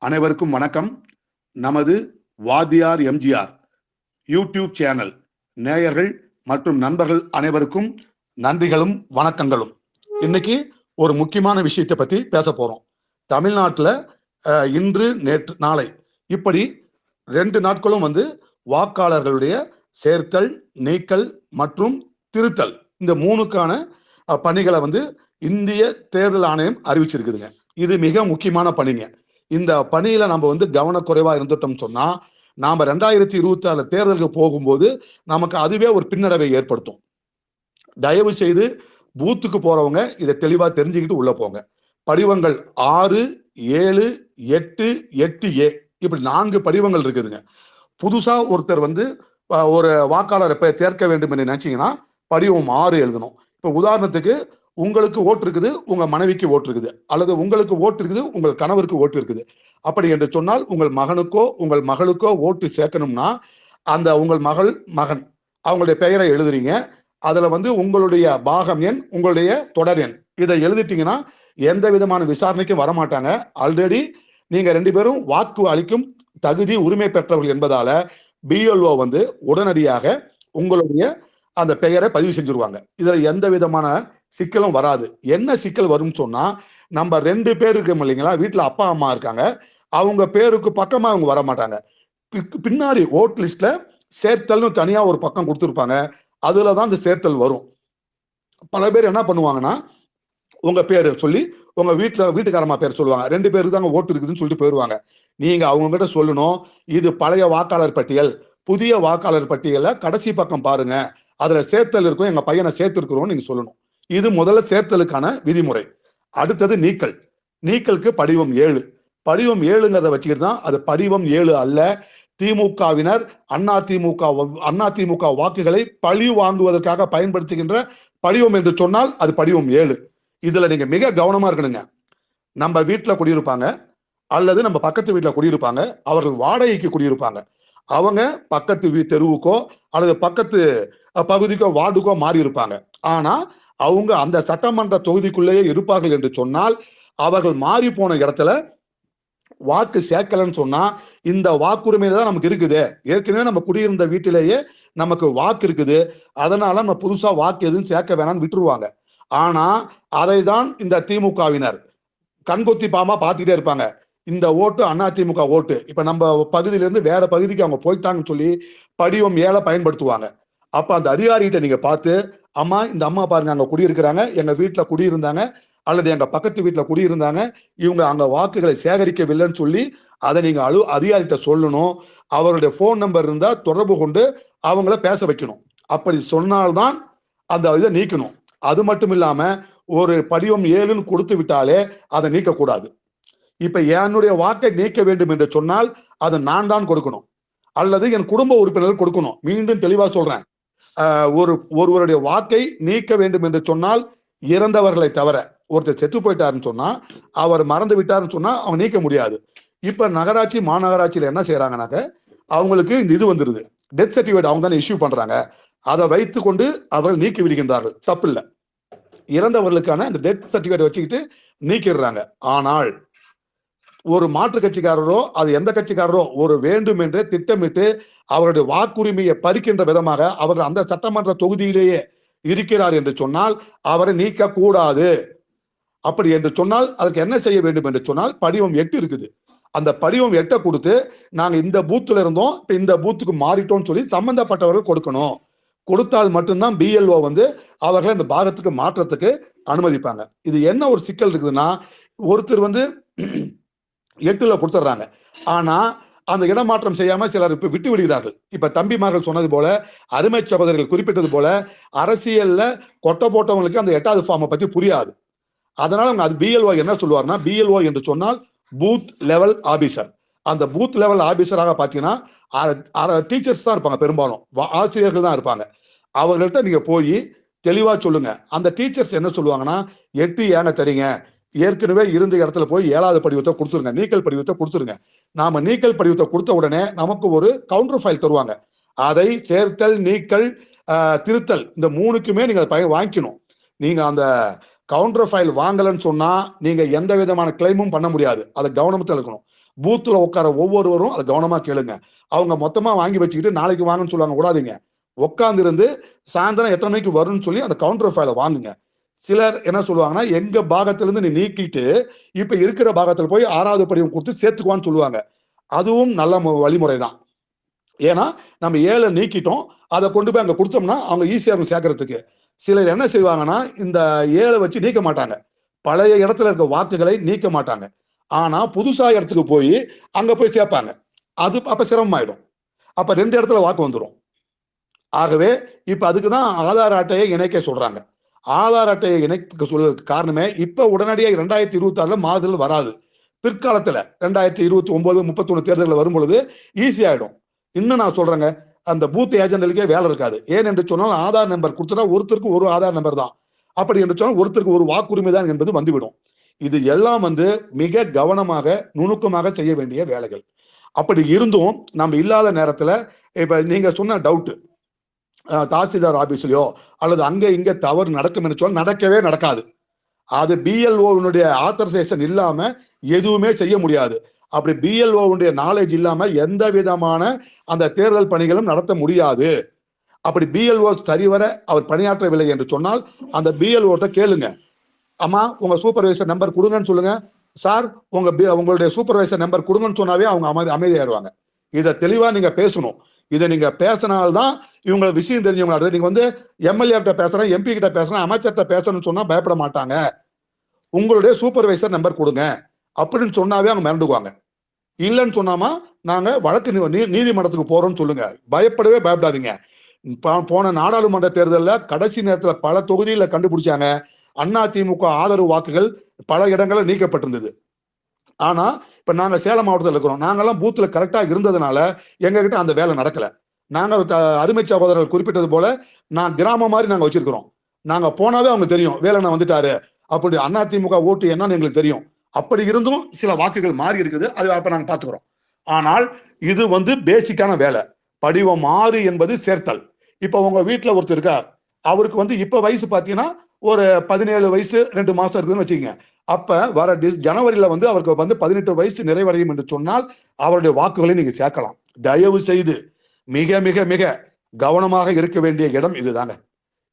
அனைவருக்கும் வணக்கம். நமது வாத்தியார் எம்ஜிஆர் யூடியூப் சேனல் நேயர்கள் மற்றும் நண்பர்கள் அனைவருக்கும் நன்றிகளும் வணக்கங்களும். இன்னைக்கு ஒரு முக்கியமான விஷயத்தை பத்தி பேச போறோம். தமிழ்நாட்டில் இன்று நேற்று நாளை இப்படி 2 நாட்களும் வாக்காளர்களுடைய சேர்த்தல், நீக்கல் மற்றும் திருத்தல் இந்த 3க்கான பணிகளை இந்திய தேர்தல் ஆணையம் அறிவிச்சிருக்குதுங்க. இது மிக முக்கியமான பணிங்க. இந்த பணியில நம்ம கவனக்குறைவா இருந்துட்டோம் சொன்னா நாம 2026 தேர்தலுக்கு போகும்போது நமக்கு அதுவே ஒரு பின்னடைவை ஏற்படுத்தும். தயவு செய்து பூத்துக்கு போறவங்க இதை தெளிவா தெரிஞ்சுக்கிட்டு உள்ள போங்க. படிவங்கள் 6, 7, 8, 8A இப்படி 4 படிவங்கள் இருக்குதுங்க. புதுசா ஒருத்தர் ஒரு வாக்காளரை சேர்க்க வேண்டும் என்று நினைச்சீங்கன்னா படிவம் 6 எழுதணும். இப்ப உதாரணத்துக்கு உங்களுக்கு ஓட்டு இருக்குது, உங்க மனைவிக்கு ஓட்டு இருக்குது, அல்லது உங்களுக்கு ஓட்டு இருக்குது, உங்கள் கணவருக்கு ஓட்டு இருக்குது. அப்படி என்று சொன்னால் உங்கள் மகனுக்கோ உங்கள் மகளுக்கோ ஓட்டு சேர்க்கணும்னா அந்த உங்கள் மகன் அவங்களுடைய பெயரை எழுதுறீங்க. அதுல உங்களுடைய பாகம் எண், உங்களுடைய தொடர் எண் இதை எழுதிட்டீங்கன்னா எந்த விதமான விசாரணைக்கும் வரமாட்டாங்க. ஆல்ரெடி நீங்க 2 பேரும் வாக்கு அளிக்கும் தகுதி உரிமை பெற்றவர்கள் என்பதால BLO உடனடியாக உங்களுடைய அந்த பெயரை பதிவு செஞ்சிருவாங்க. இதுல எந்த விதமான சிக்கலும் வராது. என்ன சிக்கல் வரும் சொன்னா, நம்ம 2 பேர் இருக்கோம் இல்லைங்களா, வீட்டுல அப்பா அம்மா இருக்காங்க, அவங்க பேருக்கு பக்கமா அவங்க வர மாட்டாங்க. பின்னாடி ஓட் லிஸ்ட்ல சேர்த்தல்னு தனியா ஒரு பக்கம் கொடுத்துருப்பாங்க. அதுலதான் இந்த சேர்த்தல் வரும். பல பேர் என்ன பண்ணுவாங்கன்னா, உங்க பேரு சொல்லி உங்க வீட்டுக்காரமா பேர் சொல்லுவாங்க. 2 பேருக்கு தாங்க ஓட்டு இருக்குதுன்னு சொல்லிட்டு போயிடுவாங்க. நீங்க அவங்க கிட்ட சொல்லணும், இது பழைய வாக்காளர் பட்டியல், புதிய வாக்காளர் பட்டியல கடைசி பக்கம் பாருங்க, அதுல சேர்த்தல் இருக்கும், எங்க பையனை சேர்த்திருக்கிறோம் நீங்க சொல்லணும். இது முதல்ல சேர்த்தலுக்கான விதிமுறை. அடுத்தது நீக்கல். நீக்கலுக்கு படிவம் 7. படிவம் 7ங்கிறத வச்சுக்கிட்டு தான் அது படிவம் 7 அல்ல. திமுகவினர் அதிமுக வாக்குகளை பழி வாங்குவதற்காக பயன்படுத்துகின்ற படிவம் என்று சொன்னால் அது படிவம் 7. இதுல நீங்க மிக கவனமா இருக்கணுங்க. நம்ம வீட்டுல குடியிருப்பாங்க, அல்லது நம்ம பக்கத்து வீட்டுல குடியிருப்பாங்க, அவர்கள் வாடகைக்கு குடியிருப்பாங்க. அவங்க பக்கத்து தெருவுக்கோ அல்லது பக்கத்து பகுதிக்கோ வார்டுக்கோ மாறி இருப்பாங்க. ஆனா அவங்க அந்த சட்டமன்ற தொகுதிக்குள்ளேயே இருப்பார்கள் என்று சொன்னால் அவர்கள் மாறி போன இடத்துல வாக்கு சேர்க்கலன்னு சொன்னா இந்த வாக்குரிமையில தான் நமக்கு இருக்குது. ஏற்கனவே நம்ம குடியிருந்த வீட்டிலேயே நமக்கு வாக்கு இருக்குது, அதனால நம்ம புதுசா வாக்கு எதுவும் சேர்க்க வேணாம்னு விட்டுருவாங்க. ஆனா அதை தான் இந்த திமுகவினர் கண்கொத்தி பாமா பார்த்துக்கிட்டே இருப்பாங்க. இந்த ஓட்டு அதிமுக ஓட்டு, இப்ப நம்ம பகுதியிலிருந்து வேற பகுதிக்கு அவங்க போயிட்டாங்கன்னு சொல்லி படிவம் 7 பயன்படுத்துவாங்க. அப்ப அந்த அதிகாரிகிட்ட நீங்க பார்த்து, அம்மா இந்த அம்மா பாருங்க அங்க குடியிருக்கிறாங்க, எங்க வீட்டுல குடியிருந்தாங்க அல்லது எங்க பக்கத்து வீட்டுல குடியிருந்தாங்க, இவங்க அங்க வாக்குகளை சேகரிக்கவில்லைன்னு சொல்லி அதை நீங்க அதிகாரிகிட்ட சொல்லணும். அவருடைய போன் நம்பர் இருந்தா தொடர்பு கொண்டு அவங்கள பேச வைக்கணும். அப்படி சொன்னால்தான் அந்த இதை நீக்கணும். அது மட்டும் இல்லாம ஒரு படிவம் 7ன்னு கொடுத்து விட்டாலே அதை நீக்கக்கூடாது. இப்ப என்னுடைய வாக்கை நீக்க வேண்டும் என்று சொன்னால் அது நான் தான் கொடுக்கணும், அல்லது என் குடும்ப உறுப்பினர்கள் கொடுக்கணும். மீண்டும் தெளிவா சொல்றேன், ஒருவருடைய வாக்கை நீக்க வேண்டும் என்று சொன்னால் இறந்தவர்களை தவிர, ஒருத்தர் செத்து போயிட்டாருன்னு சொன்னா, அவர் மறந்து விட்டாருன்னு சொன்னா அவங்க நீக்க முடியாது. இப்ப நகராட்சி மாநகராட்சியில என்ன செய்யறாங்கனாக்க, அவங்களுக்கு இந்த இது வந்துருது, டெத் சர்டிபிகேட் அவங்க தானே இஷ்யூ பண்றாங்க, அதை வைத்து கொண்டு அவர்கள் நீக்கி விடுகின்றார்கள். தப்பு இல்லை, இறந்தவர்களுக்கான இந்த டெத் சர்டிபிகேட் வச்சுக்கிட்டு நீக்கிடுறாங்க. ஆனால் ஒரு மாற்று கட்சிக்காரரோ அது எந்த கட்சிக்காரரோ ஒரு வேண்டும் என்றே திட்டமிட்டு அவருடைய வாக்குரிமையை பறிக்கின்ற விதமாக அவர்கள் அந்த சட்டமன்ற தொகுதியிலேயே இருக்கிறார் என்று சொன்னால் அவரை நீக்க கூடாது. அப்படி என்று சொன்னால் அதுக்கு என்ன செய்ய வேண்டும் என்று சொன்னால் படிவம் 8 இருக்குது. அந்த படிவம் 8 கொடுத்து நாங்க இந்த பூத்துல இருந்தோம், இப்ப இந்த பூத்துக்கு மாறிட்டோம்னு சொல்லி சம்பந்தப்பட்டவர்கள் கொடுக்கணும். கொடுத்தால் மட்டும்தான் BLO அவர்களை இந்த பாகத்துக்கு மாற்றத்துக்கு அனுமதிப்பாங்க. இது என்ன ஒரு சிக்கல் இருக்குதுன்னா, ஒருத்தர் 8ல கொடுத்துட்றாங்க, ஆனா அந்த இடமாற்றம் செய்யாம சிலர் இப்ப விட்டு விடுகிறார்கள். இப்ப தம்பிமார்கள் சொன்னது போல, அருமை சகோதரர்கள் குறிப்பிட்டது போல, அரசியல்ல கொட்டை போட்டவங்களுக்கு அந்த 8வது ஃபார்மை பத்தி புரியாது. அதனால அவங்க அது BLO என்ன சொல்லுவார்னா, BLO என்று சொன்னால் பூத் லெவல் ஆபீசர். அந்த பூத் லெவல் ஆபீசராக பாத்தீங்கன்னா டீச்சர்ஸ் தான் இருப்பாங்க, பெரும்பாலும் ஆசிரியர்கள் தான் இருப்பாங்க. அவர்கள்ட்ட நீங்க போய் தெளிவா சொல்லுங்க. அந்த டீச்சர்ஸ் என்ன சொல்லுவாங்கன்னா, 8 ஏங்க தரீங்க, ஏற்கனவே இருந்த இடத்துல போய் 7வது படிவத்தை கொடுத்துருங்க, நீக்கல் படிவத்தை கொடுத்துருங்க. நாம நீக்கல் படிவத்தை கொடுத்த உடனே நமக்கு ஒரு கவுண்டர் ஃபைல் தருவாங்க. அதை சேர்த்தல், நீக்கல், திருத்தல் இந்த 3க்குமே நீங்க வாங்கிக்கணும். நீங்க அந்த கவுண்டர் ஃபைல் வாங்கலன்னு சொன்னா நீங்க எந்த விதமான கிளைமும் பண்ண முடியாது. அதை கவனத்தில் இருக்கணும். பூத்துல உட்கார ஒவ்வொருவரும் அதை கவனமா கேளுங்க. அவங்க மொத்தமா வாங்கி வச்சுக்கிட்டு நாளைக்கு வாங்கன்னு சொல்லுவாங்க விடாதீங்க. உட்கார்ந்து இருந்து சாயந்தரம் எத்தனை மணிக்கு வரும்னு சொல்லி அந்த கவுண்டர் ஃபைலை வாங்குங்க. சிலர் என்ன சொல்லுவாங்கன்னா, எங்க பாகத்திலிருந்து நீ நீக்கிட்டு இப்ப இருக்கிற பாகத்தில் போய் 6வது படிவம் கொடுத்து சேர்த்துக்குவான்னு சொல்லுவாங்க. அதுவும் நல்ல வழிமுறை தான். ஏன்னா நம்ம 7 நீக்கிட்டோம், அதை கொண்டு போய் அங்க கொடுத்தோம்னா அவங்க ஈஸியா இருக்கும் சேர்க்கறதுக்கு. சிலர் என்ன செய்வாங்கன்னா, இந்த 7 வச்சு நீக்க மாட்டாங்க. பழைய இடத்துல இருக்க வாக்குகளை நீக்க மாட்டாங்க. ஆனா புதுசா இடத்துக்கு போய் அங்க போய் சேர்ப்பாங்க. அது அப்ப சிரமமாயிடும். அப்ப 2 இடத்துல வாக்கு வந்துடும். ஆகவே இப்ப அதுக்கு தான் ஆதார் அட்டையை இணைக்க சொல்றாங்க. ஆதார் அட்டையை இணைக்க சொல்வதற்கு காரணமே இப்ப உடனடியாக 2026 மாதத்தில் வராது. பிற்காலத்துல 2029, 31 தேர்தல்கள் வரும் பொழுது ஈஸி ஆயிடும். இன்னும் நான் சொல்றேங்க, அந்த பூத் ஏஜென்ட்களுக்கே வேலை இருக்காது. ஏன் என்று சொன்னால் ஆதார் நம்பர் கொடுத்தா ஒருத்தருக்கு ஒரு ஆதார் நம்பர் தான். அப்படி என்று சொன்னால் ஒருத்தருக்கு ஒரு வாக்குரிமை தான் என்பது வந்துவிடும். இது எல்லாம் வந்து மிக கவனமாக நுணுக்கமாக செய்ய வேண்டிய வேலைகள். அப்படி இருந்தும் நம்ம இல்லாத நேரத்துல இப்ப நீங்க சொன்ன டவுட் தாசில்தார் ஆபீஸ்லயோ அல்லது அங்க இங்க தவறு நடக்கும் என்று சொன்னால் நடக்கவே நடக்காது. அது பிஎல்ஓனுடைய ஆத்தரைசேஷன் இல்லாம எதுவுமே செய்ய முடியாது. அப்படி பிஎல்ஓனுடைய நாலேஜ் இல்லாம எந்த விதமான அந்த தேர்தல் பணிகளும் நடத்த முடியாது. அப்படி பிஎல்ஓ சரிவர அவர் பணியாற்றவில்லை என்று சொன்னால் அந்த பிஎல்ஓட்ட கேளுங்க, அம்மா உங்க சூப்பர்வைசர் நம்பர் கொடுங்கன்னு சொல்லுங்க. சார் உங்களுடைய சூப்பர்வைசர் நம்பர் கொடுங்கன்னு சொன்னாவே அவங்க அமைதியாயிருவாங்க. இதை தெளிவா நீங்க பேசணும். இதை நீங்க பேசினால்தான் இவங்க விஷயம் தெரிஞ்சவங்க. நீங்க வந்து எம்எல்ஏ கிட்ட பேசுறேன், எம்பி கிட்ட பேசுறேன், அமைச்சர்கிட்ட பேசணும்னு சொன்னா பயப்பட மாட்டாங்க. உங்களுடைய சூப்பர்வைசர் நம்பர் கொடுங்க அப்படின்னு சொன்னாவே அவங்க மறந்துக்குவாங்க. இல்லைன்னு சொன்னாமா நாங்க வழக்கு நீதிமன்றத்துக்கு போறோம்னு சொல்லுங்க. பயப்படாதீங்க. போன நாடாளுமன்ற தேர்தலில் கடைசி நேரத்தில் பல தொகுதியில் கண்டுபிடிச்சாங்க அதிமுக ஆதரவு வாக்குகள் பல இடங்களில் நீக்கப்பட்டிருந்தது. ஆனா இப்ப நாங்க சேலம் மாவட்டத்தில் இருக்கிறோம். நாங்கெல்லாம் பூத்துல கரெக்டா இருந்ததுனால எங்ககிட்ட அந்த வேலை நடக்கல. நாங்க அருமை சகோதரர்கள் குறிப்பிட்டது போல நான் கிராமம் மாதிரி நாங்க வச்சிருக்கிறோம். நாங்க போனாவே அவங்க தெரியும் வேலண்ணா வந்துட்டாரு, அப்படி அதிமுக ஓட்டு என்னன்னு எங்களுக்கு தெரியும். அப்படி இருந்தும் சில வாக்குகள் மாறி இருக்குது, அது அப்ப நாங்க பாத்துக்கிறோம். ஆனால் இது வந்து பேசிக்கான வேலை. படிவம் 6 என்பது சேர்த்தல். இப்ப உங்க வீட்டுல ஒருத்தர் இருக்கார், அவருக்கு வந்து இப்ப வயசு பாத்தீங்கன்னா ஒரு 17 வயசு 2 மாசம் இருக்குதுன்னு வச்சுக்கோங்க. அப்ப வர ஜனவரியில வந்து அவருக்கு வந்து 18 வயசு நிறைவடையும் என்று சொன்னால் அவருடைய வாக்குகளை நீங்க சேர்க்கலாம். தயவு செய்து மிக மிக மிக கவனமாக இருக்க வேண்டிய இடம் இதுதாங்க.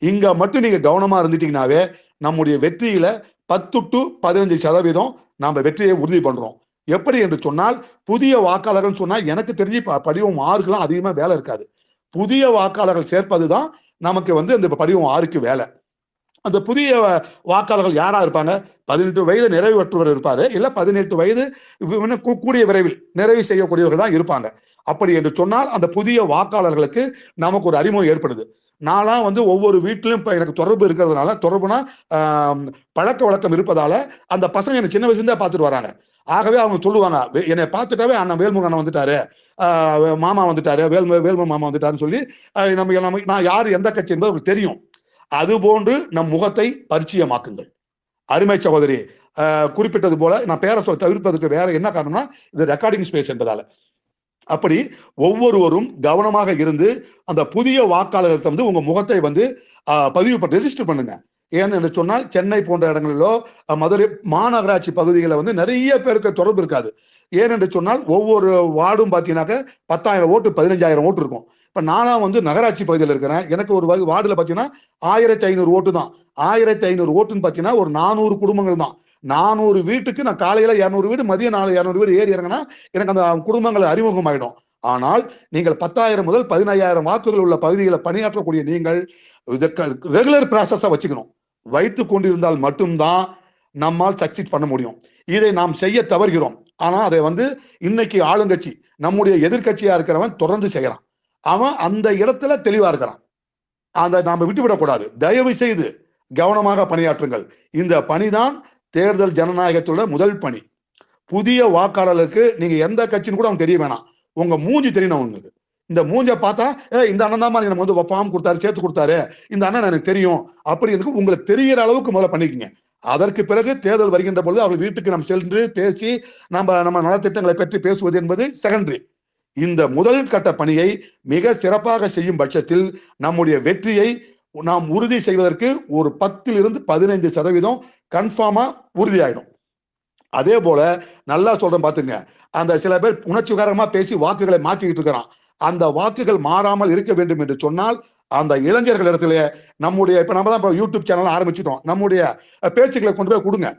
இங்க மட்டும் நீங்க கவனமா இருந்துட்டீங்கன்னாவே நம்முடைய வெற்றியில 10 to 15% நாம வெற்றியை உறுதி பண்றோம். எப்படி என்று சொன்னால் புதிய வாக்காளர்கள் சொன்னா எனக்கு தெரிஞ்சு படிவம் 6க்குலாம் அதிகமா வேலை இருக்காது. புதிய வாக்காளர்கள் சேர்ப்பதுதான் நமக்கு வந்து இந்த படிவம் 6க்கு வேலை. அந்த புதிய வாக்காளர்கள் யாரா இருப்பாங்க? 18 வயது நிறைவு பெற்றவர் இருப்பாரு, இல்ல 18 வயது கூடிய விரைவில் நிறைவு செய்யக்கூடியவர்கள் தான் இருப்பாங்க. அப்படி என்று சொன்னால் அந்த புதிய வாக்காளர்களுக்கு நமக்கு ஒரு அறிமுகம் ஏற்படுது. நான்லாம் வந்து ஒவ்வொரு வீட்டிலும் இப்ப எனக்கு தொடர்பு இருக்கிறதுனால, தொடர்புனா பழக்க வழக்கம் இருப்பதால அந்த பசங்க என்ன சின்ன வயசுல பார்த்துட்டு வராங்க. ஆகவே அவங்க சொல்லுவாங்க, என்னை பார்த்துட்டாவே அண்ணன் வேல்முருகன் அண்ணன் வந்துட்டாரு, மாமா வந்துட்டாரு, வேல்மு மாமா வந்துட்டாருன்னு சொல்லி நம்ம நான் யார் எந்த கட்சி என்பது அவங்களுக்கு தெரியும். அதுபோன்று நம் முகத்தை பரிச்சயமாக்குங்கள். அருமை சகோதரி குறிப்பிட்டது போல நான் பேரை சொல்ல தவிர்ப்பதற்கு வேற என்ன காரணம்னா இது ரெக்கார்டிங் ஸ்பேஸ் என்பதால. அப்படி ஒவ்வொருவரும் கவனமாக இருந்து அந்த புதிய வாக்காளர்கள் வந்து உங்க முகத்தை வந்து பதிவு பண்ணி ரெஜிஸ்டர் பண்ணுங்க. ஏன்னு சொன்னால் சென்னை போன்ற இடங்களிலோ மதுரை மாநகராட்சி பகுதிகளில் வந்து நிறைய பேருக்கு தொடர்பு இருக்காது. ஏனென்று சொன்னால் ஒவ்வொரு வார்டும் பார்த்தீங்கன்னாக்க 10,000 ஓட்டு 15,000 ஓட்டு இருக்கும். இப்ப நானா வந்து நகராட்சி பகுதியில் இருக்கிறேன், எனக்கு ஒரு வார்டுல பாத்தீங்கன்னா 1500 ஓட்டு தான். 1500 ஓட்டுன்னு பாத்தீங்கன்னா ஒரு 400 குடும்பங்கள் தான். 400 வீட்டுக்கு நான் காலையில 200 வீடு, மதியம் 200 வீடு ஏறி இறங்கினா எனக்கு அந்த குடும்பங்கள் அறிமுகம் ஆயிடும். ஆனால் நீங்கள் 10,000 முதல் 15,000 வாக்குகள் உள்ள பகுதிகளை பணியாற்றக்கூடிய நீங்கள் ரெகுலர் ப்ராசஸா வச்சுக்கணும். வைத்து கொண்டிருந்தால் மட்டும்தான் நம்மால் சக்சீட் பண்ண முடியும். இதை நாம் செய்ய தவறுகிறோம். ஆனா அதை வந்து இன்னைக்கு ஆளுங்கட்சி நம்முடைய எதிர்கட்சியா இருக்கிறவன் தொடர்ந்து செய்யறான். அவன் அந்த இடத்துல தெளிவா இருக்கிறான். அதை நாம விட்டுவிடக்கூடாது. தயவு செய்து கவனமாக பணியாற்றுங்கள். இந்த பணிதான் தேர்தல் ஜனநாயகத்தோட முதல் பணி. புதிய வாக்காளர்களுக்கு நீங்க எந்த கட்சின்னு கூட அவங்க தெரிய வேணாம், உங்க மூஞ்சி தெரியணும். உங்களுக்கு இந்த மூஞ்ச பார்த்தா இந்த அண்ணன் தான் எனக்கு வந்து ஃபார்ம் கொடுத்தாரு, சேர்த்து கொடுத்தாரு, இந்த அண்ணன் எனக்கு தெரியும் அப்படின்னு உங்களுக்கு தெரிகிற அளவுக்கு முதல்ல பண்ணிக்கங்க. அதற்கு பிறகு தேர்தல் வருகின்ற பொழுது அவர்கள் வீட்டுக்கு நாம் சென்று பேசி நம்ம நலத்திட்டங்களை பற்றி பேசுவது என்பது செகண்டரி. இந்த முதல் கட்ட பணியை மிக சிறப்பாக செய்யும் பட்சத்தில் நம்முடைய வெற்றியை நாம் உறுதி செய்வதற்கு ஒரு 10 to 15% கன்ஃபார்மா உறுதியாயிடும். அதே போல நல்லா சொல்றேன் பாத்துங்க, அந்த சில பேர் உணர்ச்சிகரமா பேசி வாக்குகளை மாற்றிக்கிட்டு இருக்கிறான். அந்த வாக்குகள் மாறாமல் இருக்க வேண்டும் என்று சொன்னால் அந்த இளைஞர்கள் இடத்துல நம்முடைய இப்ப நம்ம தான் யூடியூப் சேனல் ஆரம்பிச்சிட்டோம். நம்முடைய பேச்சுக்களை கொண்டு போய் கொடுங்க,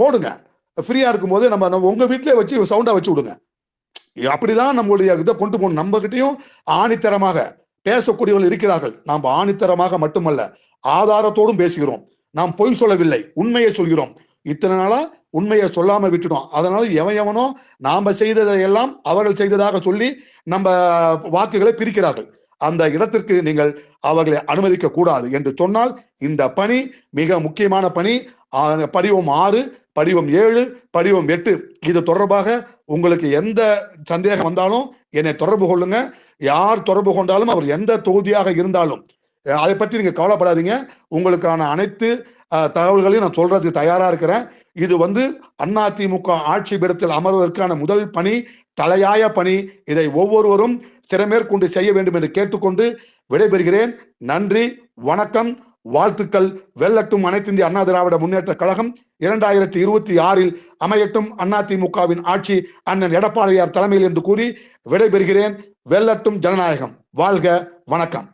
போடுங்க. ஃப்ரீயா இருக்கும்போது நம்ம உங்க வீட்டிலே வச்சு சவுண்டா வச்சு விடுங்க. அப்படிதான் நம்முடைய இதை கொண்டு போகணும். நம்ம கிட்டையும் ஆணித்தரமாக பேசக்கூடியவர்கள் இருக்கிறார்கள். நாம் ஆணித்தரமாக மட்டுமல்ல, ஆதாரத்தோடும் பேசுகிறோம். நாம் பொய் சொல்லவில்லை, உண்மையை சொல்கிறோம். இத்தனை நாளா உண்மையை சொல்லாம விட்டுட்டோம். அதனால எவனோ நாம செய்ததை எல்லாம் அவர்கள் செய்ததாக சொல்லி நம்ம வாக்குகளை பிரிக்கிறார்கள். அந்த இடத்திற்கு நீங்கள் அவர்களை அனுமதிக்க கூடாது என்று சொன்னால் இந்த பணி மிக முக்கியமான பணி. படிவம் 6, படிவம் 7, படிவம் 8 இது தொடர்பாக உங்களுக்கு எந்த சந்தேகம் வந்தாலும் என்னை தொடர்பு கொள்ளுங்க. யார் தொடர்பு கொண்டாலும் அவர் எந்த தொகுதியாக இருந்தாலும் அதை பற்றி நீங்க கவலைப்படாதீங்க. உங்களுக்கான அனைத்து தகவல்களையும் நான் சொல்றதுக்கு தயாரா இருக்கிறேன். இது அதிமுக ஆட்சி பீடத்தில் அமர்வதற்கான முதல் பணி, தலையாய பணி. இதை ஒவ்வொருவரும் சிறமேற்கொண்டு செய்ய வேண்டும் என்று கேட்டுக்கொண்டு விடைபெறுகிறேன். நன்றி, வணக்கம், வாழ்த்துக்கள். வெல்லட்டும் அனைத்து இந்திய அண்ணா திராவிட முன்னேற்ற கழகம். 2026 அமையட்டும் அதிமுகவின் ஆட்சி அண்ணன் எடப்பாடியார் தலைமையில் என்று கூறி விடைபெறுகிறேன். வெல்லட்டும் ஜனநாயகம். வாழ்க, வணக்கம்.